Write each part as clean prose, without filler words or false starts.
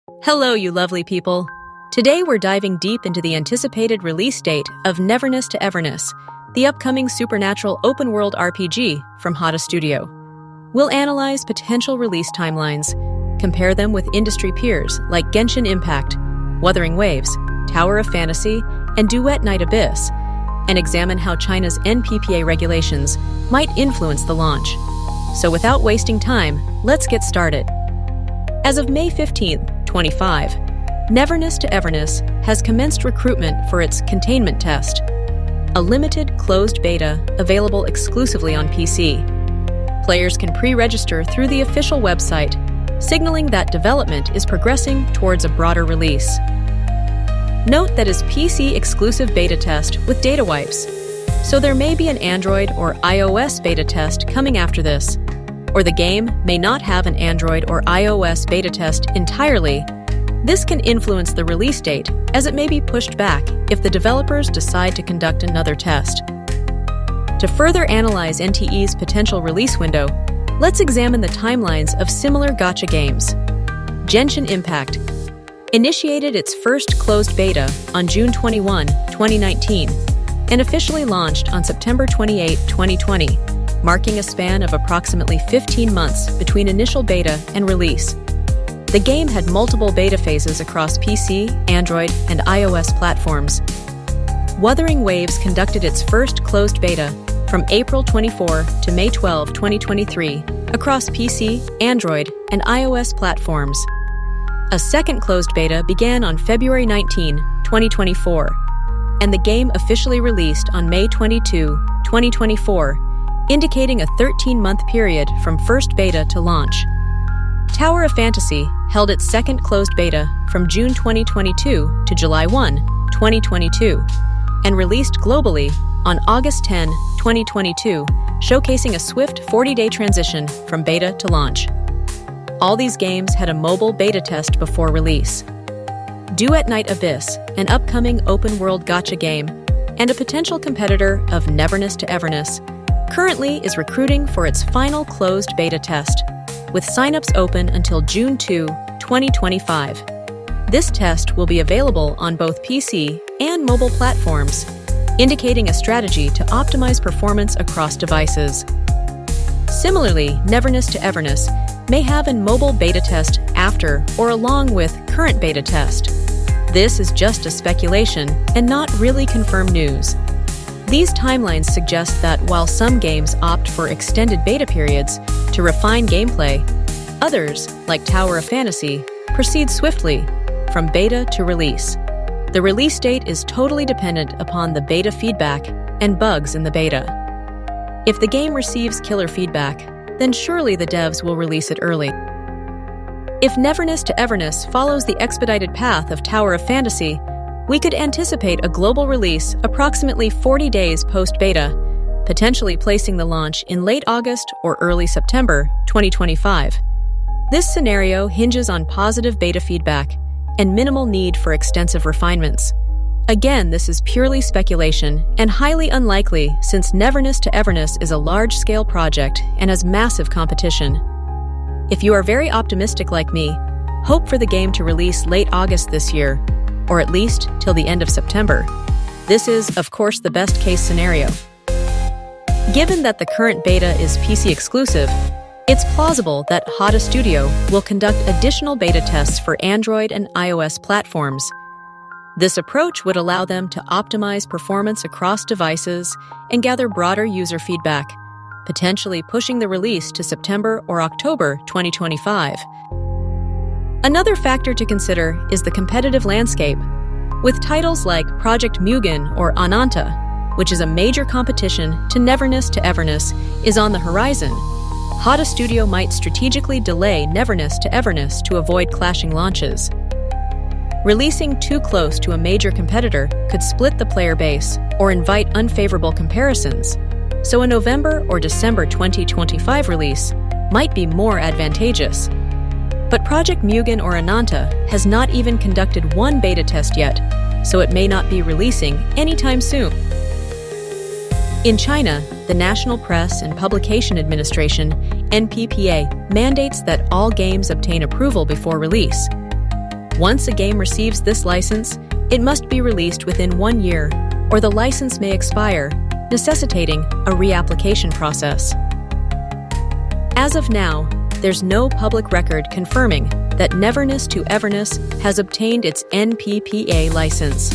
Hello, you lovely people. Today we're diving deep into the anticipated release date of Neverness to Everness, the upcoming supernatural open-world RPG from Hada Studio. We'll analyze potential release timelines, compare them with industry peers like Genshin Impact, Wuthering Waves, Tower of Fantasy, and Duet Night Abyss, and examine how China's NPPA regulations might influence the launch. So without wasting time, let's get started. As of May 15, 2025, Neverness to Everness has commenced recruitment for its containment test, a limited closed beta available exclusively on PC. Players can pre-register through the official website, signaling that development is progressing towards a broader release. Note that is PC-exclusive beta test with data wipes, so there may be an Android or iOS beta test coming after this, or the game may not have an Android or iOS beta test entirely. This can influence the release date, as it may be pushed back if the developers decide to conduct another test. To further analyze NTE's potential release window, let's examine the timelines of similar gacha games. Genshin Impact initiated its first closed beta on June 21, 2019, and officially launched on September 28, 2020, marking a span of approximately 15 months between initial beta and release. The game had multiple beta phases across PC, Android, and iOS platforms. Wuthering Waves conducted its first closed beta from April 24 to May 12, 2023, across PC, Android, and iOS platforms. A second closed beta began on February 19, 2024, and the game officially released on May 22, 2024, indicating a 13-month period from first beta to launch. Tower of Fantasy held its second closed beta from June 2022 to July 1, 2022, and released globally on August 10, 2022, showcasing a swift 40-day transition from beta to launch. All these games had a mobile beta test before release. Duet Night Abyss, an upcoming open-world gacha game, and a potential competitor of Neverness to Everness, currently is recruiting for its final closed beta test, with signups open until June 2, 2025. This test will be available on both PC and mobile platforms, indicating a strategy to optimize performance across devices. Similarly, Neverness to Everness may have a mobile beta test after or along with current beta test. This is just a speculation and not really confirmed news. These timelines suggest that while some games opt for extended beta periods to refine gameplay, others, like Tower of Fantasy, proceed swiftly from beta to release. The release date is totally dependent upon the beta feedback and bugs in the beta. If the game receives killer feedback, then surely the devs will release it early. If Neverness to Everness follows the expedited path of Tower of Fantasy, we could anticipate a global release approximately 40 days post-beta, potentially placing the launch in late August or early September 2025. This scenario hinges on positive beta feedback and minimal need for extensive refinements. Again, this is purely speculation and highly unlikely since Neverness to Everness is a large-scale project and has massive competition. If you are very optimistic like me, hope for the game to release late August this year, or at least till the end of September. This is, of course, the best-case scenario. Given that the current beta is PC exclusive, it's plausible that Hada Studio will conduct additional beta tests for Android and iOS platforms. This approach would allow them to optimize performance across devices and gather broader user feedback, potentially pushing the release to September or October 2025. Another factor to consider is the competitive landscape. With titles like Project Mugen or Ananta, which is a major competition to Neverness to Everness, is on the horizon, Hada Studio might strategically delay Neverness to Everness to avoid clashing launches. Releasing too close to a major competitor could split the player base or invite unfavorable comparisons, so a November or December 2025 release might be more advantageous. But Project Mugen or Ananta has not even conducted one beta test yet, so it may not be releasing anytime soon. In China, the National Press and Publication Administration, NPPA, mandates that all games obtain approval before release. Once a game receives this license, it must be released within 1 year, or the license may expire, necessitating a reapplication process. As of now, there's no public record confirming that Neverness to Everness has obtained its NPPA license.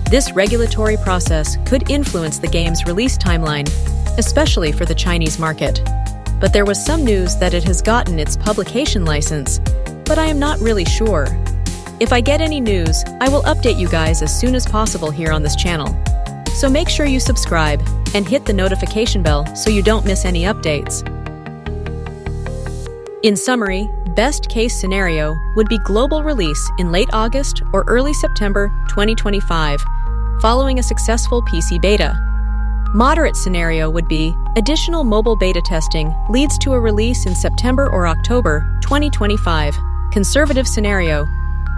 This regulatory process could influence the game's release timeline, especially for the Chinese market. But there was some news that it has gotten its publication license, but I am not really sure. If I get any news, I will update you guys as soon as possible here on this channel. So make sure you subscribe and hit the notification bell so you don't miss any updates. In summary, best case scenario would be global release in late August or early September 2025, following a successful PC beta. Moderate scenario would be additional mobile beta testing leads to a release in September or October 2025. Conservative scenario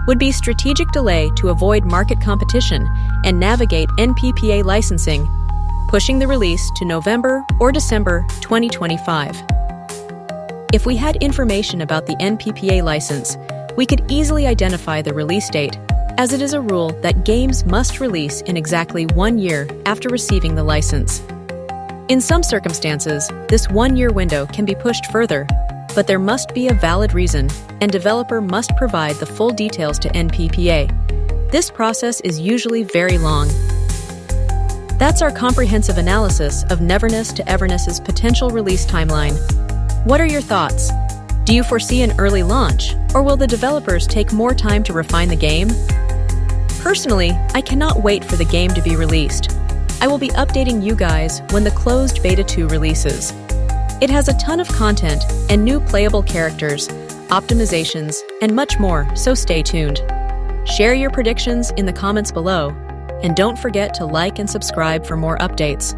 would be strategic delay to avoid market competition and navigate NPPA licensing, pushing the release to November or December 2025. If we had information about the NPPA license, we could easily identify the release date, as it is a rule that games must release in exactly 1 year after receiving the license. In some circumstances, this 1-year window can be pushed further, but there must be a valid reason, and developer must provide the full details to NPPA. This process is usually very long. That's our comprehensive analysis of Neverness to Everness's potential release timeline. What are your thoughts? Do you foresee an early launch, or will the developers take more time to refine the game? Personally, I cannot wait for the game to be released. I will be updating you guys when the closed Beta 2 releases. It has a ton of content and new playable characters, optimizations, and much more, so stay tuned. Share your predictions in the comments below, and don't forget to like and subscribe for more updates.